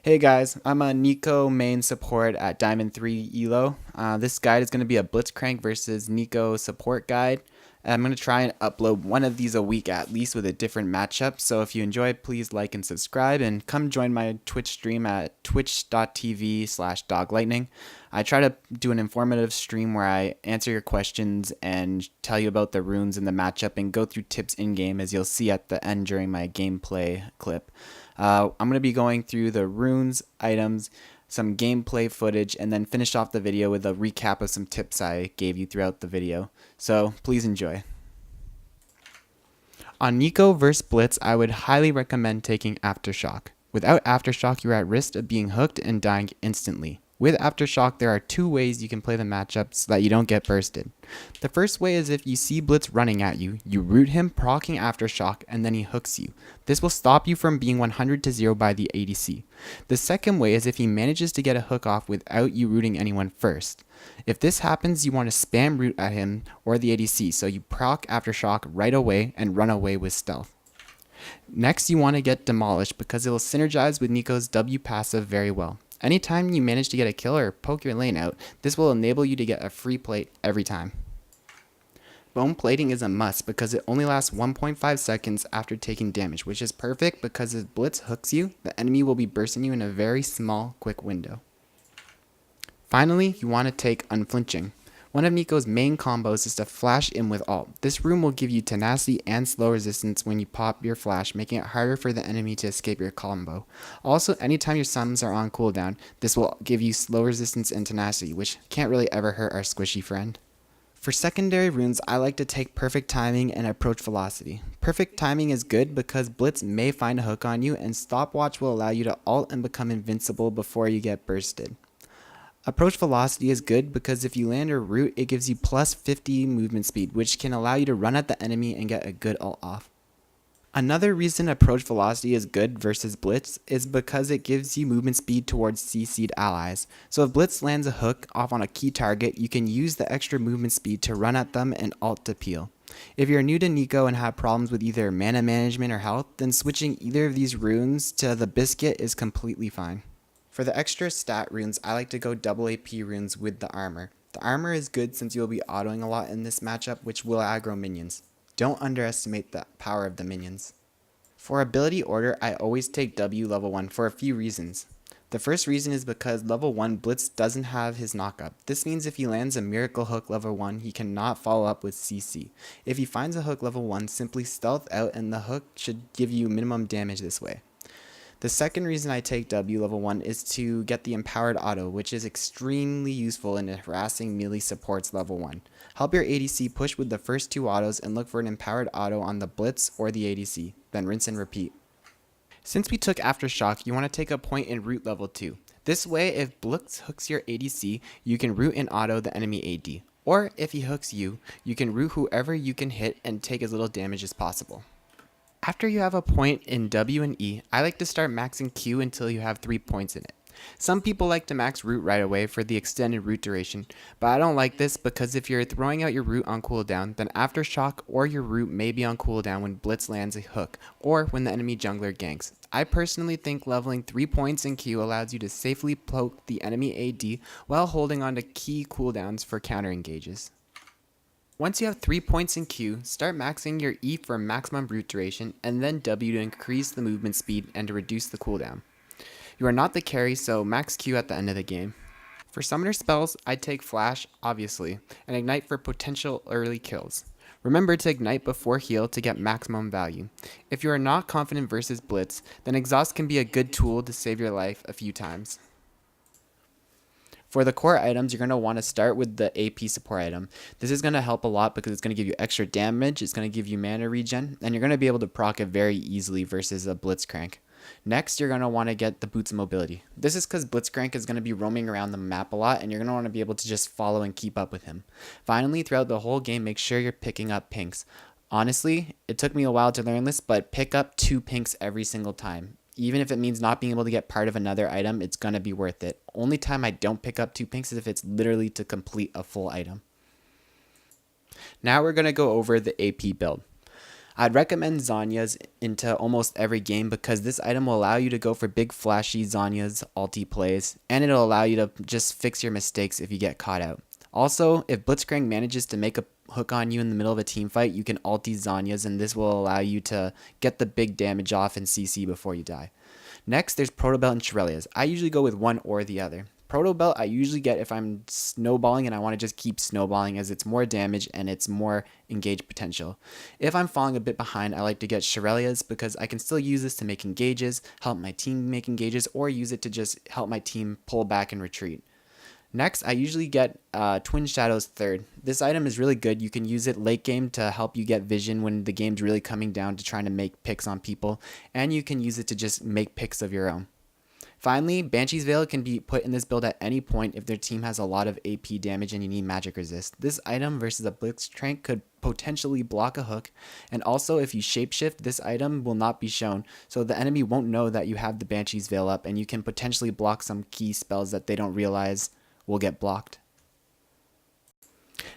Hey guys, I'm a neeko main support at Diamond 3 Elo. This guide is going to be a Blitzcrank versus neeko support guide. I'm going to try and upload one of these a week at least with a different matchup. So if you enjoy, please like and subscribe and come join my Twitch stream at twitch.tv/Doglightning. I try to do an informative stream where I answer your questions and tell you about the runes and the matchup and go through tips in-game, as you'll see at the end during my gameplay clip. I'm going to be going through the runes, items, some gameplay footage, and then finish off the video with a recap of some tips I gave you throughout the video. So please enjoy. On neeko vs Blitz, I would highly recommend taking Aftershock. Without Aftershock, you're at risk of being hooked and dying instantly. With Aftershock, there are two ways you can play the matchup so that you don't get bursted. The first way is if you see Blitz running at you, you root him, proccing Aftershock, and then he hooks you. This will stop you from being 100-0 by the ADC. The second way is if he manages to get a hook off without you rooting anyone first. If this happens, you want to spam root at him or the ADC, so you proc Aftershock right away and run away with stealth. Next, you want to get Demolished because it will synergize with neeko's W passive very well. Anytime you manage to get a kill or poke your lane out, this will enable you to get a free plate every time. Bone plating is a must because it only lasts 1.5 seconds after taking damage, which is perfect because if Blitz hooks you, the enemy will be bursting you in a very small, quick window. Finally, you want to take Unflinching. One of neeko's main combos is to flash in with ult. This rune will give you tenacity and slow resistance when you pop your flash, making it harder for the enemy to escape your combo. Also, anytime your summons are on cooldown, this will give you slow resistance and tenacity, which can't really ever hurt our squishy friend. For secondary runes, I like to take Perfect Timing and Approach Velocity. Perfect Timing is good because Blitz may find a hook on you, and Stopwatch will allow you to ult and become invincible before you get bursted. Approach Velocity is good because if you land a root, it gives you plus 50 movement speed, which can allow you to run at the enemy and get a good ult off. Another reason Approach Velocity is good versus Blitz is because it gives you movement speed towards CC'd allies. So if Blitz lands a hook off on a key target, you can use the extra movement speed to run at them and ult to peel. If you're new to neeko and have problems with either mana management or health, then switching either of these runes to the Biscuit is completely fine. For the extra stat runes, I like to go double AP runes with the armor. The armor is good since you'll be autoing a lot in this matchup, which will aggro minions. Don't underestimate the power of the minions. For ability order, I always take W level 1 for a few reasons. The first reason is because level 1 Blitz doesn't have his knockup. This means if he lands a miracle hook level 1, he cannot follow up with CC. If he finds a hook level 1, simply stealth out and the hook should give you minimum damage this way. The second reason I take W level 1 is to get the Empowered Auto, which is extremely useful in harassing melee supports level 1. Help your ADC push with the first two autos and look for an Empowered Auto on the Blitz or the ADC, then rinse and repeat. Since we took Aftershock, you want to take a point in root level 2. This way, if Blitz hooks your ADC, you can root and auto the enemy AD. Or if he hooks you, you can root whoever you can hit and take as little damage as possible. After you have a point in W and E, I like to start maxing Q until you have 3 points in it. Some people like to max root right away for the extended root duration, but I don't like this because if you're throwing out your root on cooldown, then Aftershock or your root may be on cooldown when Blitz lands a hook, or when the enemy jungler ganks. I personally think leveling 3 points in Q allows you to safely poke the enemy AD while holding on to key cooldowns for counter engages. Once you have 3 points in Q, start maxing your E for maximum root duration, and then W to increase the movement speed and to reduce the cooldown. You are not the carry, so max Q at the end of the game. For summoner spells, I take Flash, obviously, and Ignite for potential early kills. Remember to Ignite before heal to get maximum value. If you are not confident versus Blitz, then Exhaust can be a good tool to save your life a few times. For the core items, you're going to want to start with the AP support item. This is going to help a lot because it's going to give you extra damage, it's going to give you mana regen, and you're going to be able to proc it very easily versus a Blitzcrank. Next, you're going to want to get the Boots Mobility. This is because Blitzcrank is going to be roaming around the map a lot, and you're going to want to be able to just follow and keep up with him. Finally, throughout the whole game, make sure you're picking up pinks. Honestly, it took me a while to learn this, but pick up 2 pinks every single time. Even if it means not being able to get part of another item, it's going to be worth it. Only time I don't pick up 2 pinks is if it's literally to complete a full item. Now we're going to go over the AP build. I'd recommend Zanya's into almost every game because this item will allow you to go for big flashy Zanya's ulti plays, and it'll allow you to just fix your mistakes if you get caught out. Also, if Blitzcrank manages to make a hook on you in the middle of a team fight, you can ulti Zanya's, and this will allow you to get the big damage off and CC before you die. Next, there's Proto Belt and Shirelia's. I usually go with one or the other. Proto Belt I usually get if I'm snowballing and I want to just keep snowballing, as it's more damage and it's more engage potential. If I'm falling a bit behind, I like to get Shirelia's because I can still use this to make engages, help my team make engages, or use it to just help my team pull back and retreat. Next, I usually get Twin Shadows third. This item is really good. You can use it late game to help you get vision when the game's really coming down to trying to make picks on people, and you can use it to just make picks of your own. Finally, Banshee's Veil can be put in this build at any point if their team has a lot of AP damage and you need magic resist. This item versus a Blitzcrank could potentially block a hook, and also if you shapeshift, this item will not be shown, so the enemy won't know that you have the Banshee's Veil up, and you can potentially block some key spells that they don't realize will get blocked.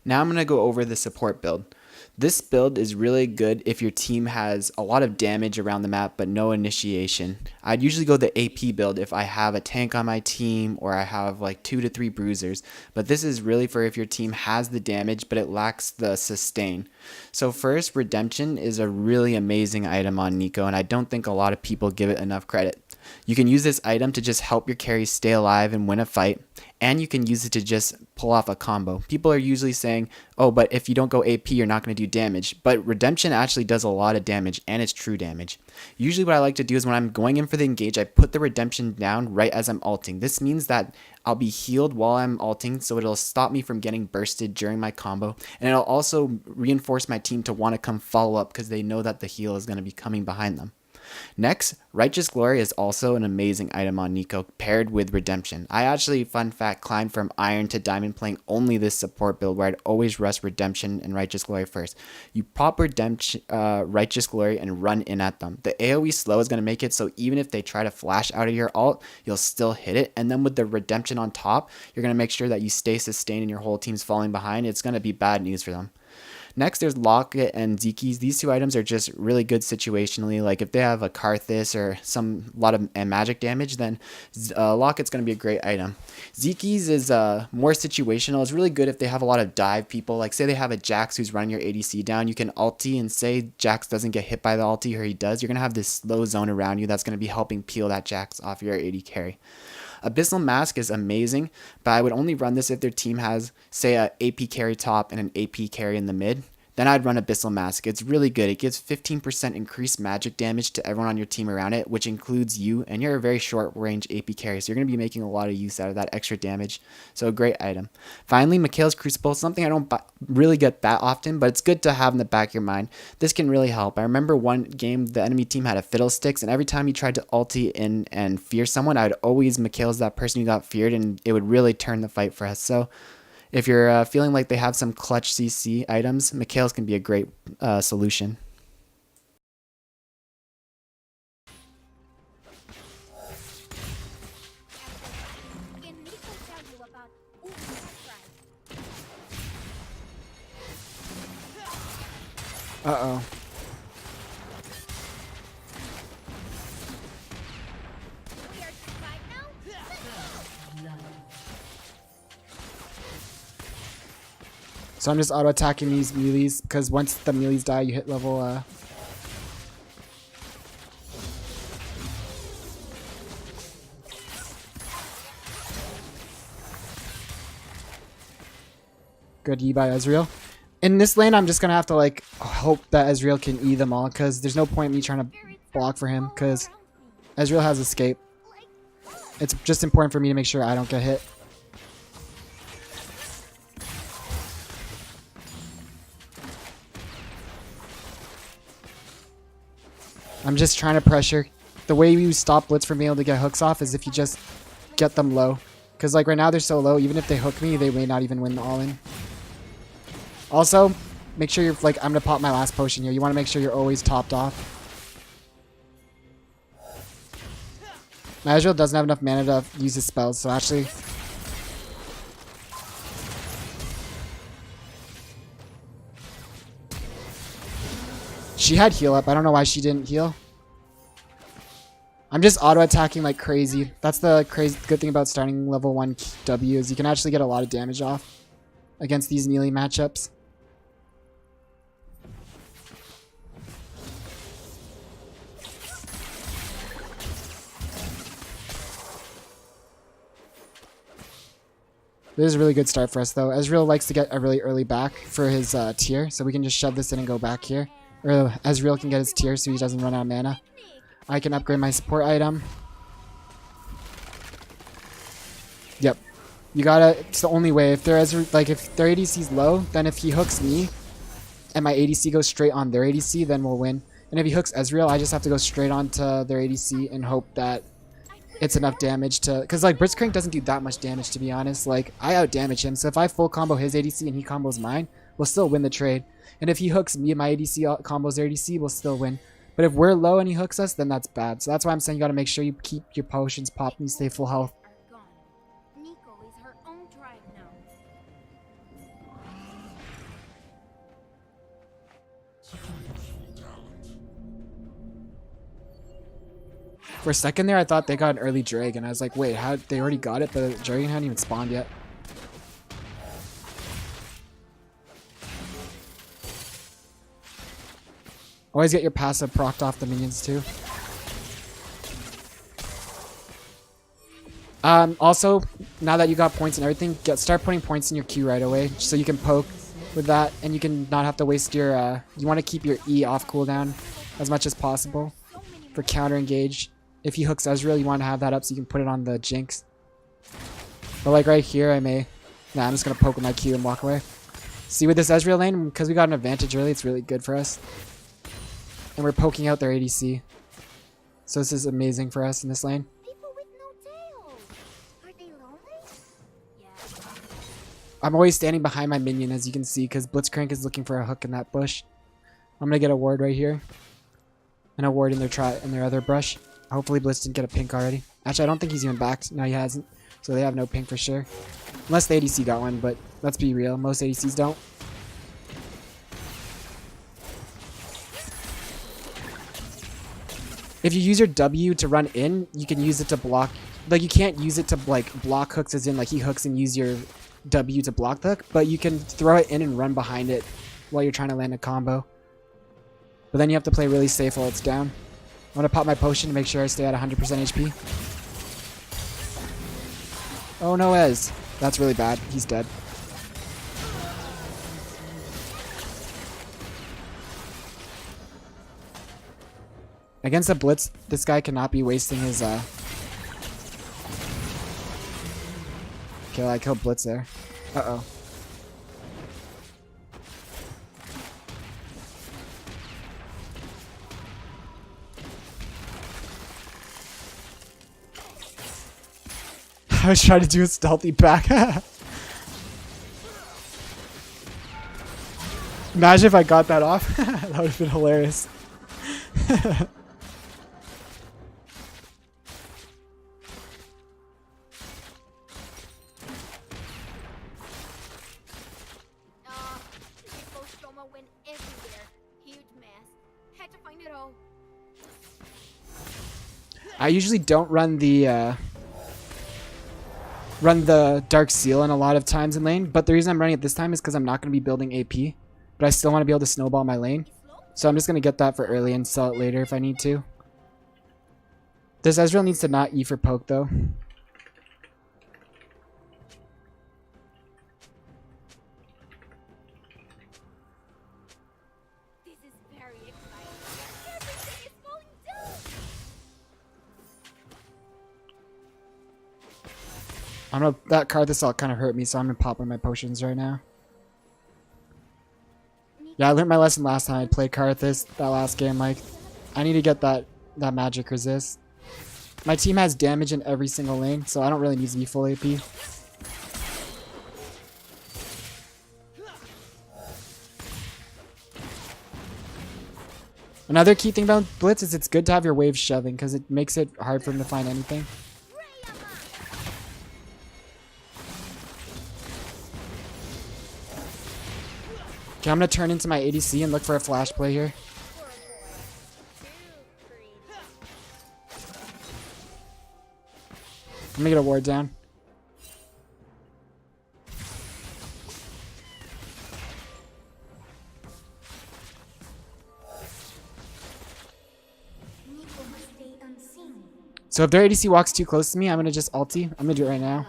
Now I'm going to go over the support build. This build is really good if your team has a lot of damage around the map but no initiation. I'd usually go the AP build if I have a tank on my team or I have like 2 to 3 bruisers, but this is really for if your team has the damage but it lacks the sustain. So first, Redemption is a really amazing item on Neeko, and I don't think a lot of people give it enough credit. You can use this item to just help your carries stay alive and win a fight, and you can use it to just pull off a combo. People are usually saying, oh, but if you don't go AP, you're not going to do damage. But Redemption actually does a lot of damage, and it's true damage. Usually what I like to do is when I'm going in for the engage, I put the Redemption down right as I'm ulting. This means that I'll be healed while I'm ulting, so it'll stop me from getting bursted during my combo, and it'll also reinforce my team to want to come follow up because they know that the heal is going to be coming behind them. Next, Righteous Glory is also an amazing item on Neeko paired with Redemption. I actually, fun fact, climbed from Iron to Diamond playing only this support build where I'd always rush Redemption and Righteous Glory first. You pop Redemption, Righteous Glory and run in at them. The AoE slow is going to make it so even if they try to flash out of your ult, you'll still hit it. And then with the Redemption on top, you're going to make sure that you stay sustained and your whole team's falling behind. It's going to be bad news for them. Next, there's Locket and Zeki's. These two items are just really good situationally. Like if they have a Karthus or lot of magic damage, then Locket's going to be a great item. Zeki's is more situational. It's really good if they have a lot of dive people. Like say they have a Jax who's running your ADC down. You can ulti and say Jax doesn't get hit by the ulti, or he does. You're going to have this slow zone around you that's going to be helping peel that Jax off your AD carry. Abyssal Mask is amazing, but I would only run this if their team has, say, a AP carry top and an AP carry in the mid. Then I'd run Abyssal Mask. It's really good. It gives 15% increased magic damage to everyone on your team around it, which includes you, and you're a very short range AP carry, so you're going to be making a lot of use out of that extra damage. So a great item. Finally, Mikhail's Crucible, something I don't really get that often, but it's good to have in the back of your mind. This can really help. I remember one game the enemy team had a Fiddlesticks, and every time you tried to ulti in and fear someone, I would always Mikhail's that person who got feared, and it would really turn the fight for us. So if you're feeling like they have some clutch CC items, Mikhail's can be a great solution. Uh-oh. So I'm just auto-attacking these melees, because once the melees die, you hit level... Good E by Ezreal. In this lane, I'm just going to have to like hope that Ezreal can E them all, because there's no point in me trying to block for him, because Ezreal has escape. It's just important for me to make sure I don't get hit. I'm just trying to pressure. The way you stop Blitz from being able to get hooks off is if you just get them low. Because like right now they're so low, even if they hook me, they may not even win the all-in. Also, make sure you're like, I'm going to pop my last potion here. You want to make sure you're always topped off. My Ezreal doesn't have enough mana to use his spells, so actually... She had heal up. I don't know why she didn't heal. I'm just auto-attacking like crazy. That's the good thing about starting level 1 W is you can actually get a lot of damage off against these melee matchups. This is a really good start for us, though. Ezreal likes to get a really early back for his tier, so we can just shove this in and go back here. Or Ezreal can get his tier so he doesn't run out of mana. I can upgrade my support item. Yep. You gotta... It's the only way. If their ADC is low, then if he hooks me, and my ADC goes straight on their ADC, then we'll win. And if he hooks Ezreal, I just have to go straight onto their ADC and hope that it's enough damage to... Because, like, Blitzcrank doesn't do that much damage, to be honest. Like, I outdamage him, so if I full combo his ADC and he combos mine, we'll still win the trade. And if he hooks me and my ADC combos their ADC, we'll still win. But if we're low and he hooks us, then that's bad. So that's why I'm saying you gotta make sure you keep your potions popped and you stay full health. Neeko is her own tribe now. For a second there, I thought they got an early dragon. I was like, wait, how? They already got it, but the dragon hadn't even spawned yet. Always get your passive procced off the minions too. Also, now that you got points and everything, start putting points in your Q right away, so you can poke with that, and you can not have to waste your. You want to keep your E off cooldown as much as possible for counter engage. If he hooks Ezreal, you want to have that up so you can put it on the Jinx. But like right here, I'm just gonna poke with my Q and walk away. See, with this Ezreal lane, because we got an advantage early, it's really good for us. And we're poking out their ADC. So this is amazing for us in this lane. People with no tails. Are they lonely? Yeah. I'm always standing behind my minion, as you can see, because Blitzcrank is looking for a hook in that bush. I'm gonna get a ward right here. And a ward in their other brush. Hopefully Blitz didn't get a pink already. Actually, I don't think he's even backed. No, he hasn't. So they have no pink for sure. Unless the ADC got one, but let's be real. Most ADCs don't. If you use your W to run in, you can use it to block. Like, you can't use it to, like, block hooks as in, like, he hooks and use your W to block the hook. But you can throw it in and run behind it while you're trying to land a combo. But then you have to play really safe while it's down. I'm going to pop my potion to make sure I stay at 100% HP. Oh, no, Ez. That's really bad. He's dead. Against a Blitz, this guy cannot be wasting his, Okay, well, I killed Blitz there. Uh-oh. I was trying to do a stealthy back. Imagine if I got that off. That would have been hilarious. Went everywhere. Huge mess. Had to find it all. I usually don't run the Dark Seal in a lot of times in lane, but the reason I'm running it this time is because I'm not going to be building AP, but I still want to be able to snowball my lane. So I'm just going to get that for early and sell it later if I need to. This Ezreal needs to not E for poke though. I don't know, that card this all kind of hurt me, so I'm gonna pop in my potions right now. Yeah, I learned my lesson last time I played Karthus, that last game. Like, I need to get that magic resist. My team has damage in every single lane, so I don't really need to be full AP. Another key thing about Blitz is it's good to have your waves shoving, because it makes it hard for him to find anything. Okay, I'm going to turn into my ADC and look for a flash play here. I'm gonna get a ward down. Neeko must stay unseen. So if their ADC walks too close to me, I'm gonna just ulti. I'm gonna do it right now.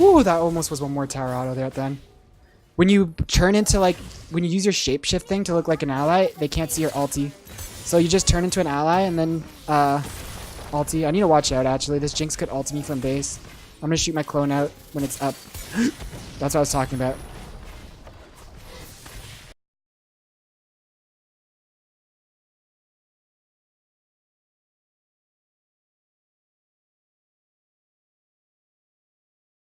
Ooh, that almost was one more tower auto there at the end. When you turn into like, when you use your shapeshift thing to look like an ally, they can't see your ulti. So you just turn into an ally and then ulti. I need to watch out actually. This Jinx could ult me from base. I'm gonna shoot my clone out when it's up. That's what I was talking about.